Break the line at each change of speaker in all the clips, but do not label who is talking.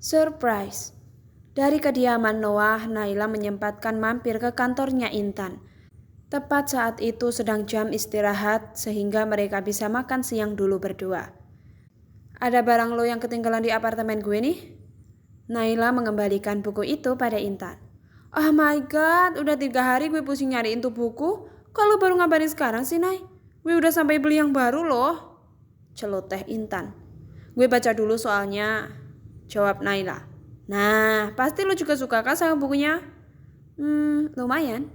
Surprise! Dari kediaman Noah, Naila menyempatkan mampir ke kantornya Intan. Tepat saat itu sedang jam istirahat sehingga mereka bisa makan siang dulu berdua. Ada barang lo yang ketinggalan di apartemen gue nih? Naila mengembalikan buku itu pada Intan. Oh my god, udah 3 hari gue pusing nyariin tuh buku. Kalau baru ngabarin sekarang sih, Nay? Gue udah sampai beli yang baru loh. Celoteh Intan. Gue baca dulu soalnya, jawab Naila. Nah, pasti lo juga suka kan sama bukunya? Lumayan.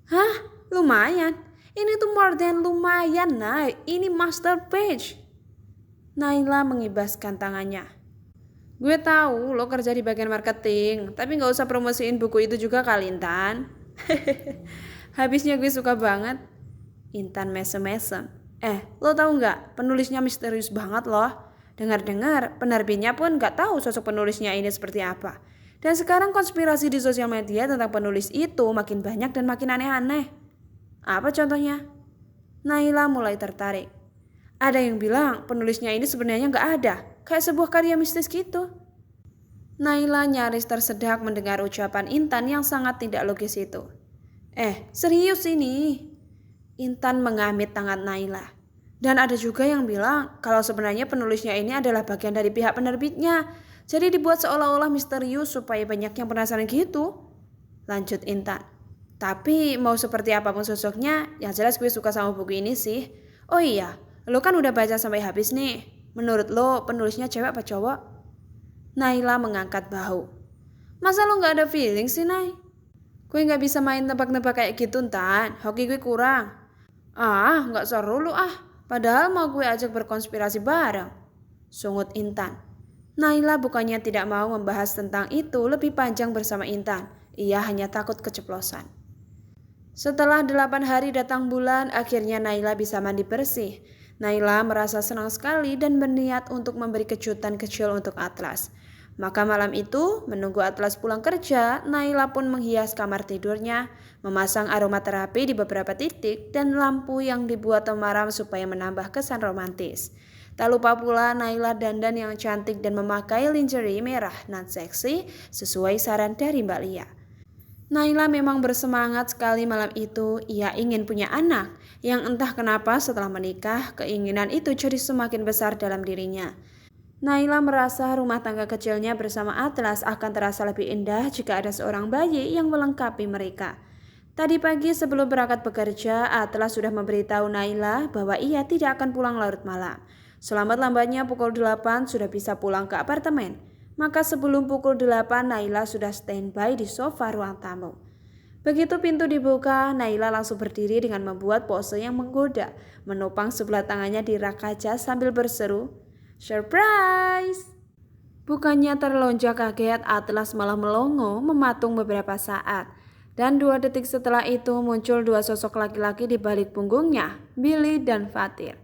Hah? Lumayan? Ini tuh more than lumayan, Nay. Ini masterpiece. Naila mengibaskan tangannya. Gue tahu lo kerja di bagian marketing, tapi gak usah promosiin buku itu juga kali, Intan. Habisnya gue suka banget. Intan mesem-mesem. Lo tahu nggak? Penulisnya misterius banget loh. Dengar-dengar, penerbitnya pun nggak tahu sosok penulisnya ini seperti apa. Dan sekarang konspirasi di sosial media tentang penulis itu makin banyak dan makin aneh-aneh. Apa contohnya? Naila mulai tertarik. Ada yang bilang penulisnya ini sebenarnya nggak ada, kayak sebuah karya mistis gitu. Naila nyaris tersedak mendengar ucapan Intan yang sangat tidak logis itu. Serius ini? Intan mengamit tangan Naila. Dan ada juga yang bilang kalau sebenarnya penulisnya ini adalah bagian dari pihak penerbitnya. Jadi dibuat seolah-olah misterius supaya banyak yang penasaran gitu. Lanjut Intan. Tapi mau seperti apapun sosoknya, yang jelas gue suka sama buku ini sih. Oh iya, lo kan udah baca sampai habis nih. Menurut lo penulisnya cewek apa cowok? Naila mengangkat bahu. Masa lo gak ada feeling sih, Nay? Gue gak bisa main nebak-nebak kayak gitu, Tan. Hoki gue kurang. Gak seru lo ah. Padahal mau gue ajak berkonspirasi bareng. Sungut Intan. Naila bukannya tidak mau membahas tentang itu lebih panjang bersama Intan. Ia hanya takut keceplosan. Setelah 8 hari datang bulan, akhirnya Naila bisa mandi bersih. Naila merasa senang sekali dan berniat untuk memberi kejutan kecil untuk Atlas. Maka malam itu, menunggu Atlas pulang kerja, Naila pun menghias kamar tidurnya, memasang aromaterapi di beberapa titik dan lampu yang dibuat temaram supaya menambah kesan romantis. Tak lupa pula Naila dandan yang cantik dan memakai lingerie merah nan seksi sesuai saran dari Mbak Lia. Naila memang bersemangat sekali malam itu, ia ingin punya anak, yang entah kenapa setelah menikah, keinginan itu jadi semakin besar dalam dirinya. Naila merasa rumah tangga kecilnya bersama Atlas akan terasa lebih indah jika ada seorang bayi yang melengkapi mereka. Tadi pagi sebelum berangkat bekerja, Atlas sudah memberitahu Naila bahwa ia tidak akan pulang larut malam. Selambat-lambatnya pukul 8 sudah bisa pulang ke apartemen. Maka sebelum pukul 8 Naila sudah standby di sofa ruang tamu. Begitu pintu dibuka, Naila langsung berdiri dengan membuat pose yang menggoda, menopang sebelah tangannya di rak kaca sambil berseru, "Surprise!" Bukannya terlonjak kaget, Atlas malah melongo mematung beberapa saat. Dan 2 detik setelah itu muncul 2 sosok laki-laki di balik punggungnya, Billy dan Fatir.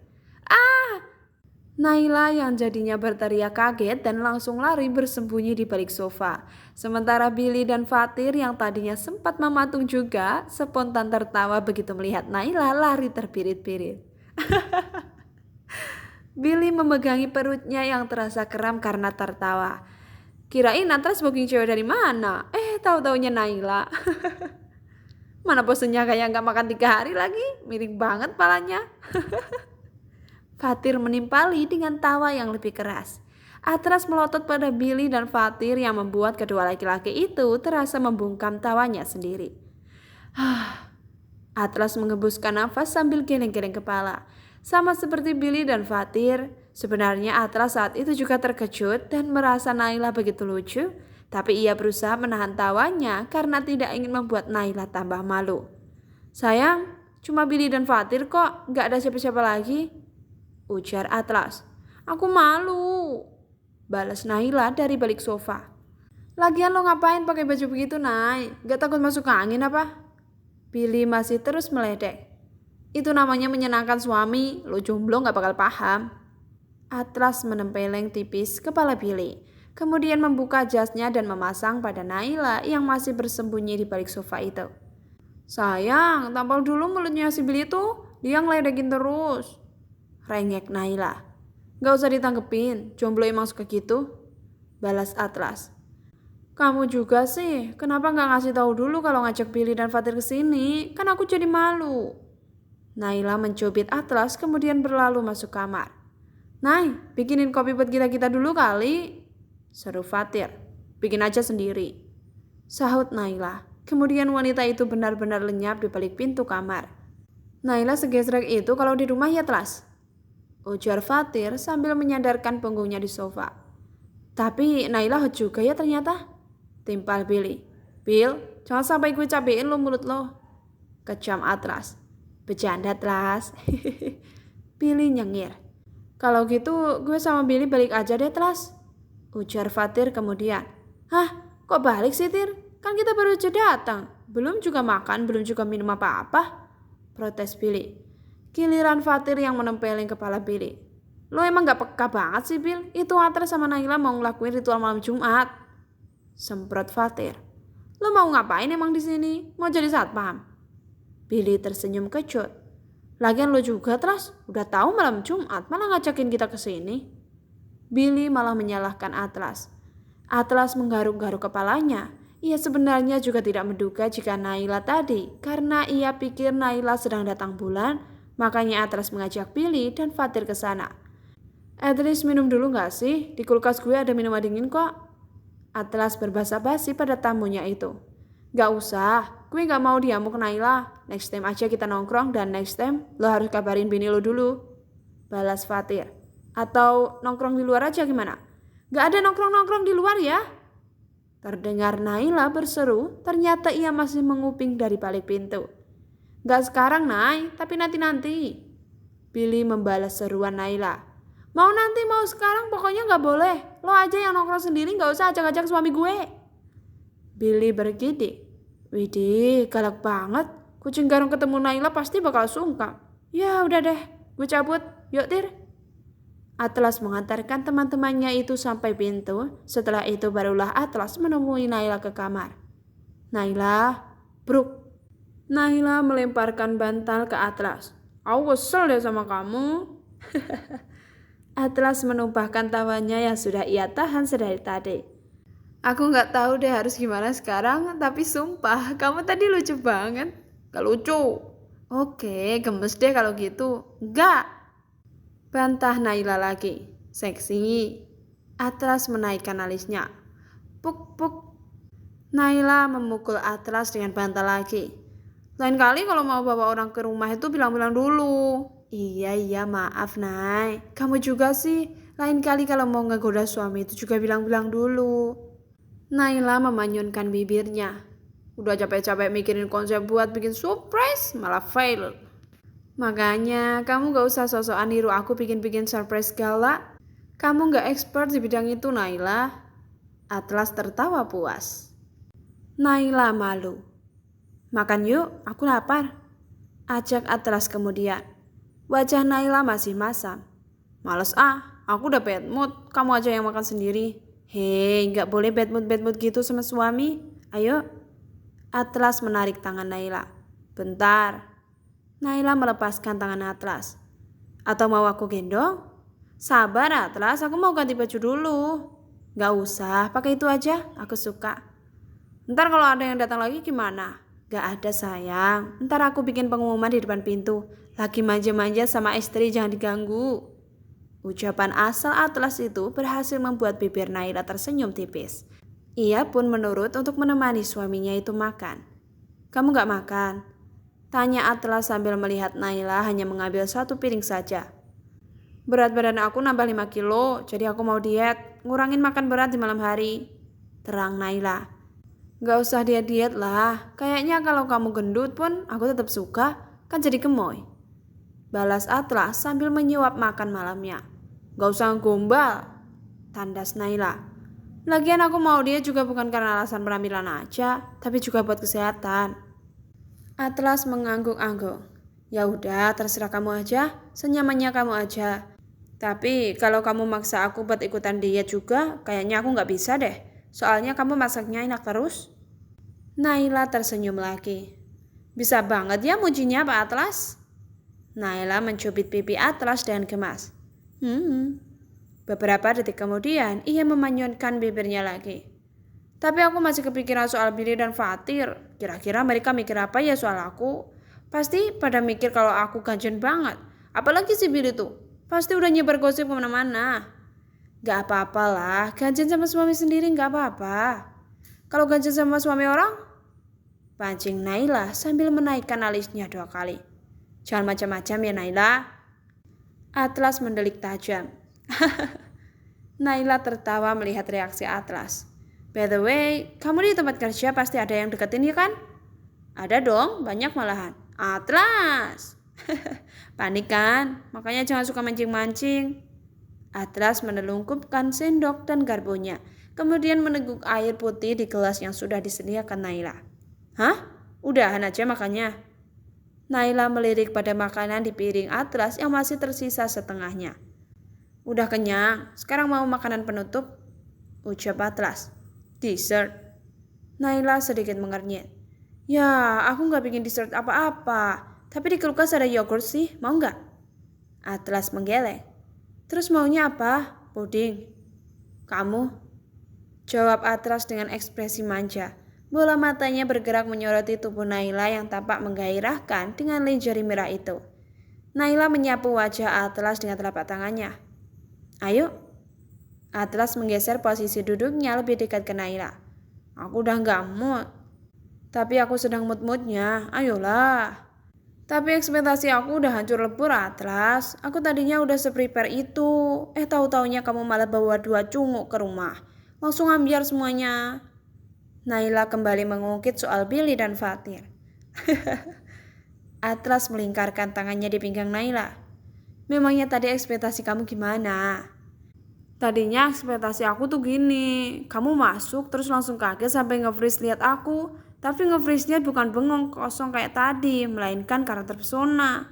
Naila yang jadinya berteriak kaget dan langsung lari bersembunyi di balik sofa. Sementara Billy dan Fatir yang tadinya sempat mematung juga, spontan tertawa begitu melihat Naila lari terbirit-birit. Billy memegangi perutnya yang terasa kram karena tertawa. Kirain Atlas booking cewek dari mana? Tahu-taunya Naila. Mana posenya kayak gak makan 3 hari lagi? Miring banget palanya. Fatir menimpali dengan tawa yang lebih keras. Atlas melotot pada Billy dan Fatir yang membuat kedua laki-laki itu terasa membungkam tawanya sendiri. Atlas menghembuskan nafas sambil geleng-geleng kepala. Sama seperti Billy dan Fatir, sebenarnya Atlas saat itu juga terkejut dan merasa Naila begitu lucu, tapi ia berusaha menahan tawanya karena tidak ingin membuat Naila tambah malu. Sayang, cuma Billy dan Fatir kok, gak ada siapa-siapa lagi, ujar Atlas. Aku malu, balas Naila dari balik sofa. Lagian lo ngapain pakai baju begitu, Nay? Gak takut masuk angin apa? Billy masih terus meledek. Itu namanya menyenangkan suami, lo jomblo gak bakal paham. Atlas menempeleng tipis kepala Billy, kemudian membuka jasnya dan memasang pada Naila yang masih bersembunyi di balik sofa itu. Sayang, tampal dulu mulutnya si Billy tuh, dia ngeledekin terus. Rengek Naila. Gak usah ditanggepin, jomblo emang suka gitu. balas Atlas. Kamu juga sih, kenapa nggak ngasih tahu dulu kalau ngajak Billy dan Fatir ke sini? Kan aku jadi malu. Naila mencubit Atlas kemudian berlalu masuk kamar. Nay, bikinin kopi buat kita dulu kali, seru Fatir. Bikin aja sendiri, sahut Naila. Kemudian wanita itu benar-benar lenyap di balik pintu kamar. Naila segesrek itu kalau di rumah ya Atlas, ujar Fatir sambil menyandarkan punggungnya di sofa. Tapi Naila hot juga ya ternyata, timpal Billy. Bill, jangan sampai gue cabein lo mulut lo, kecam Atlas. Bercanda Atlas. Billy nyengir. Kalau gitu gue sama Billy balik aja deh Atlas, ujar Fatir kemudian. Hah, kok balik sih Tir? Kan kita baru aja datang, belum juga makan, belum juga minum apa-apa, protes Billy. Giliran Fatir yang menempelin kepala Billy. Lo emang gak peka banget sih Bill, itu Atlas sama Naila mau ngelakuin ritual malam Jumat, semprot Fatir. Lo mau ngapain emang di sini? Mau jadi satpam? Billy tersenyum kecut. Lagian lo juga Atlas, udah tahu malam Jumat malah ngajakin kita ke sini. Billy malah menyalahkan Atlas. Atlas menggaruk-garuk kepalanya. Ia sebenarnya juga tidak menduga jika Naila tadi, karena ia pikir Naila sedang datang bulan, makanya Atlas mengajak Billy dan Fatir ke sana. Atlas minum dulu gak sih? Di kulkas gue ada minuman dingin kok. Atlas berbahasa basi pada tamunya itu. Gak usah, gue gak mau diamuk Naila. Next time aja kita nongkrong dan next time lo harus kabarin bini lo dulu, balas Fatir. Atau nongkrong di luar aja gimana? Gak ada nongkrong-nongkrong di luar ya? Terdengar Naila berseru, ternyata ia masih menguping dari balik pintu. Gak sekarang Nay, tapi nanti-nanti, Billy membalas seruan Naila. Mau nanti mau sekarang pokoknya gak boleh. Lo aja yang nongkrong sendiri, gak usah ajak-ajak suami gue. Billy bergidik. Widih, galak banget. Kucing garong ketemu Naila pasti bakal sungkan. Ya udah deh, gue cabut. Yuk Tir. Atlas mengantarkan teman-temannya itu sampai pintu. Setelah itu barulah Atlas menemui Naila ke kamar. Naila, bruk. Naila melemparkan bantal ke Atlas. Aku kesel deh sama kamu. Atlas menumpahkan tawanya yang sudah ia tahan sedari tadi. Aku gak tahu deh harus gimana sekarang, tapi sumpah kamu tadi lucu banget. Gak lucu. Oke, gemes deh kalau gitu. Gak. Bantah Naila lagi. Seksi. Atlas menaikkan alisnya. Puk puk. Naila memukul Atlas dengan bantal lagi. Lain kali kalau mau bawa orang ke rumah itu bilang-bilang dulu. Iya maaf Nay. Kamu juga sih. Lain kali kalau mau ngegoda suami itu juga bilang-bilang dulu. Naila memanyunkan bibirnya. Udah capek-capek mikirin konsep buat bikin surprise malah fail. Makanya kamu gak usah sok-sokan niru aku bikin-bikin surprise galak. Kamu gak expert di bidang itu Naila. Atlas tertawa puas. Naila malu. Makan yuk, aku lapar, ajak Atlas kemudian. Wajah Naila masih masam. Males aku udah bad mood, kamu aja yang makan sendiri. Hei, gak boleh bad mood gitu sama suami. Ayo. Atlas menarik tangan Naila. Bentar. Naila melepaskan tangan Atlas. Atau mau aku gendong? Sabar Atlas, aku mau ganti baju dulu. Gak usah, pakai itu aja, aku suka. Ntar kalau ada yang datang lagi gimana? Gak ada sayang, ntar aku bikin pengumuman di depan pintu. Lagi manja-manja sama istri, jangan diganggu. Ucapan asal Atlas itu berhasil membuat bibir Naila tersenyum tipis. Ia pun menurut untuk menemani suaminya itu makan. Kamu gak makan? Tanya Atlas sambil melihat Naila hanya mengambil satu piring saja. Berat badan aku nambah 5 kilo, jadi aku mau diet, ngurangin makan berat di malam hari, terang Naila. Gak usah diet-diet lah, kayaknya kalau kamu gendut pun aku tetap suka, kan jadi gemoy, balas Atlas sambil menyuap makan malamnya. Gak usah gombal, tandas Naila. Lagian aku mau diet juga bukan karena alasan penampilan aja, tapi juga buat kesehatan. Atlas mengangguk-angguk. Ya udah, terserah kamu aja, senyamannya kamu aja. Tapi kalau kamu maksa aku buat ikutan diet juga, kayaknya aku gak bisa deh. Soalnya kamu masaknya enak terus. Naila tersenyum lagi. Bisa banget ya mujinya Pak Atlas. Naila mencubit pipi Atlas dengan gemas. Beberapa detik kemudian, ia memanyunkan bibirnya lagi. Tapi aku masih kepikiran soal Billy dan Fatir. Kira-kira mereka mikir apa ya soal aku? Pasti pada mikir kalau aku ganjen banget. Apalagi si Billy tuh. Pasti udah nyebar gosip kemana-mana. Gak apa-apalah, ganjen sama suami sendiri gak apa-apa. Kalau ganjen sama suami orang, pancing Naila sambil menaikkan alisnya 2 kali. Jangan macam-macam ya Naila. Atlas mendelik tajam. Naila tertawa melihat reaksi Atlas. By the way, kamu di tempat kerja pasti ada yang deketin ya kan? Ada dong, banyak malahan. Atlas! Panik kan? Makanya jangan suka mancing-mancing. Atlas menelungkupkan sendok dan garpunya, kemudian meneguk air putih di gelas yang sudah disediakan Naila. Hah? Udahan aja makannya? Naila melirik pada makanan di piring Atlas yang masih tersisa setengahnya. Udah kenyang, sekarang mau makanan penutup? Ucap Atlas. Dessert. Naila sedikit mengernyit. Ya, aku gak bikin dessert apa-apa. Tapi di kulkas ada yogurt sih, mau gak? Atlas menggeleng. Terus maunya apa? Puding. Kamu? Jawab Atlas dengan ekspresi manja. Bola matanya bergerak menyoroti tubuh Naila yang tampak menggairahkan dengan lingerie merah itu. Naila menyapu wajah Atlas dengan telapak tangannya. Ayo. Atlas menggeser posisi duduknya lebih dekat ke Naila. Aku udah gak mood. Tapi aku sedang mood-moodnya. Ayolah. Tapi ekspektasi aku udah hancur lebur Atlas. Aku tadinya udah se-prepare itu. Tahu-taunya kamu malah bawa 2 cunguk ke rumah. Langsung ambiar semuanya. Naila kembali mengungkit soal Billy dan Fatir. Atlas melingkarkan tangannya di pinggang Naila. Memangnya tadi ekspektasi kamu gimana? Tadinya ekspektasi aku tuh gini. Kamu masuk terus langsung kaget sampai nge-freeze lihat aku. Tapi nge-freeze-nya bukan bengong kosong kayak tadi, melainkan karakter pesona.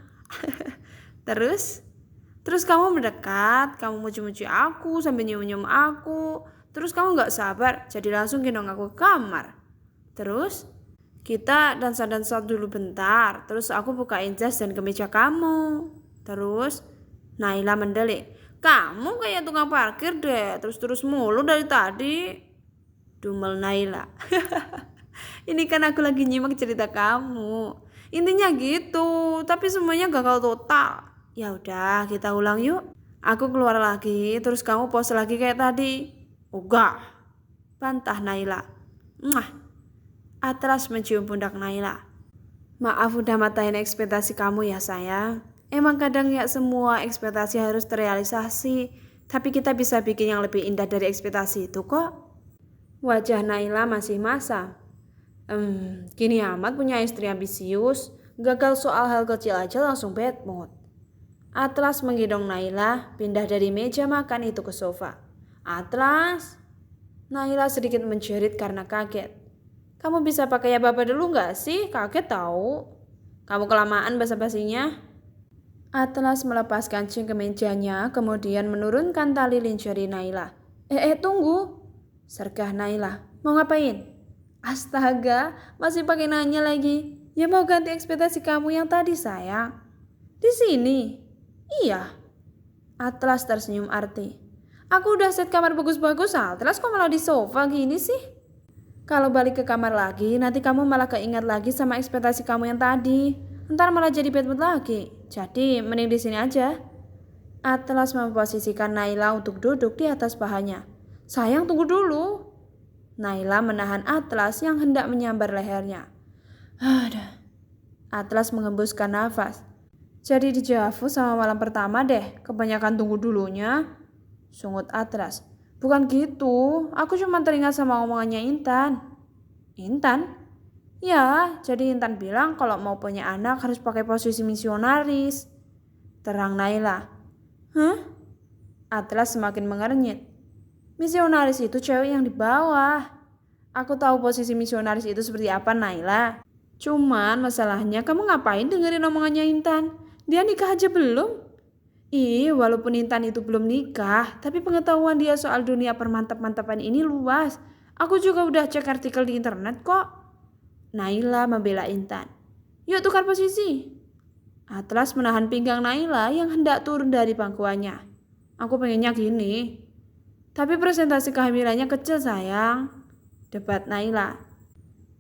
Terus kamu mendekat, kamu muji-muji aku sambil nyium-nyium aku. Terus kamu gak sabar, jadi langsung gendong aku ke kamar. Terus kita dansa-dansa dulu bentar. Terus aku bukain jas dan kemeja kamu. Terus Naila mendelik. Kamu kayak tukang parkir deh, terus mulu dari tadi. Dumel Naila. Ini kan aku lagi nyimak cerita kamu. Intinya gitu, tapi semuanya gagal total. Ya udah, kita ulang yuk. Aku keluar lagi, terus kamu pose lagi kayak tadi. Enggak, bantah Naila. Atlas mencium pundak Naila. Maaf udah matain ekspektasi kamu ya sayang. Emang kadang ya semua ekspektasi harus terrealisasi, tapi kita bisa bikin yang lebih indah dari ekspektasi itu kok. Wajah Naila masih masam. Gini amat punya istri ambisius, gagal soal hal kecil aja langsung bad mood. Atlas menggendong Naila, pindah dari meja makan itu ke sofa. Atlas. Naila sedikit menjerit karena kaget. Kamu bisa pakai ya bapak dulu gak sih? Kaget tahu. Kamu kelamaan basa-basinya. Atlas melepaskan kancing kemejanya, kemudian menurunkan tali lingerie Naila. Tunggu. Sergah Naila. Mau ngapain? Astaga, masih pakai nanya lagi. Ya mau ganti ekspektasi kamu yang tadi sayang. Di sini? Iya. Atlas tersenyum arti. Aku udah set kamar bagus-bagus, Atlas kok malah di sofa gini sih? Kalau balik ke kamar lagi, nanti kamu malah keingat lagi sama ekspektasi kamu yang tadi. Ntar malah jadi bad mood lagi. Jadi mending di sini aja. Atlas memposisikan Naila untuk duduk di atas pahanya. Sayang tunggu dulu. Naila menahan Atlas yang hendak menyambar lehernya. Ada. Atlas mengembuskan nafas. Jadi dijavu sama malam pertama deh. Kebanyakan tunggu dulunya. Sungut Atlas. Bukan gitu. Aku cuma teringat sama omongannya Intan. Intan? Ya, jadi Intan bilang kalau mau punya anak harus pakai posisi misionaris. Terang Naila. Hah? Atlas semakin mengernyit. Misionaris itu cewek yang di bawah. Aku tahu posisi misionaris itu seperti apa Naila. Cuman masalahnya kamu ngapain dengerin omongannya Intan? Dia nikah aja belum? Walaupun Intan itu belum nikah, tapi pengetahuan dia soal dunia permantap-mantapan ini luas. Aku juga udah cek artikel di internet kok. Naila membela Intan. Yuk tukar posisi. Atlas menahan pinggang Naila yang hendak turun dari pangkuannya. Aku pengennya gini. Tapi presentasi kehamilannya kecil sayang. Debat Naila.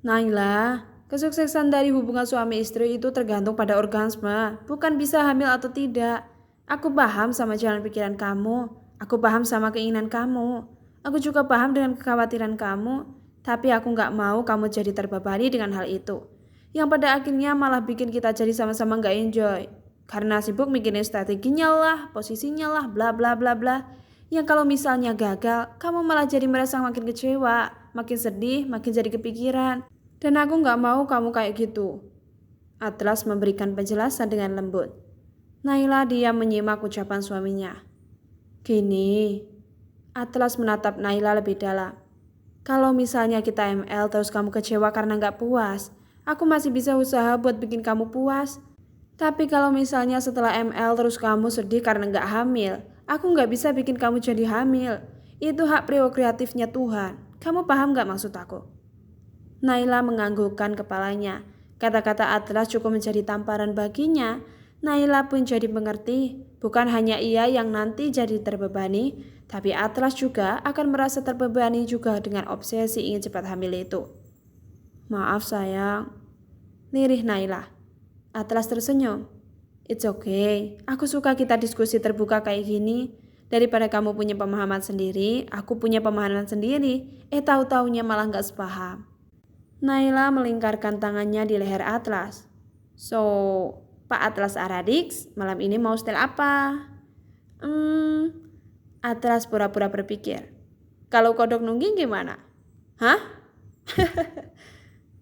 Naila, kesuksesan dari hubungan suami istri itu tergantung pada orgasme, bukan bisa hamil atau tidak. Aku paham sama jalan pikiran kamu. Aku paham sama keinginan kamu. Aku juga paham dengan kekhawatiran kamu. Tapi aku gak mau kamu jadi terbebani dengan hal itu. Yang pada akhirnya malah bikin kita jadi sama-sama gak enjoy. Karena sibuk mikirin strateginya lah, posisinya lah, bla bla bla bla. Yang kalau misalnya gagal, kamu malah jadi merasa makin kecewa, makin sedih, makin jadi kepikiran. Dan aku gak mau kamu kayak gitu. Atlas memberikan penjelasan dengan lembut. Naila diam menyimak ucapan suaminya. Gini, Atlas menatap Naila lebih dalam. Kalau misalnya kita ML terus kamu kecewa karena gak puas, aku masih bisa usaha buat bikin kamu puas. Tapi kalau misalnya setelah ML terus kamu sedih karena gak hamil, aku gak bisa bikin kamu jadi hamil. Itu hak prerogatifnya Tuhan. Kamu paham gak maksud aku? Naila menganggukkan kepalanya. Kata-kata Atlas cukup menjadi tamparan baginya. Naila pun jadi mengerti, bukan hanya ia yang nanti jadi terbebani, tapi Atlas juga akan merasa terbebani juga dengan obsesi ingin cepat hamil itu. Maaf sayang, lirih Naila. Atlas tersenyum. It's okay, aku suka kita diskusi terbuka kayak gini. Daripada kamu punya pemahaman sendiri, aku punya pemahaman sendiri. Tahu-taunya malah gak sepaham. Naila melingkarkan tangannya di leher Atlas. So, Pak Atlas Aradix, malam ini mau style apa? Atlas pura-pura berpikir. Kalau kodok nungging gimana? Hah?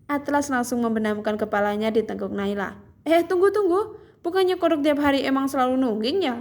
Atlas langsung membenamkan kepalanya di tengkuk Naila. Tunggu. Bukannya kodok tiap hari emang selalu nungging ya?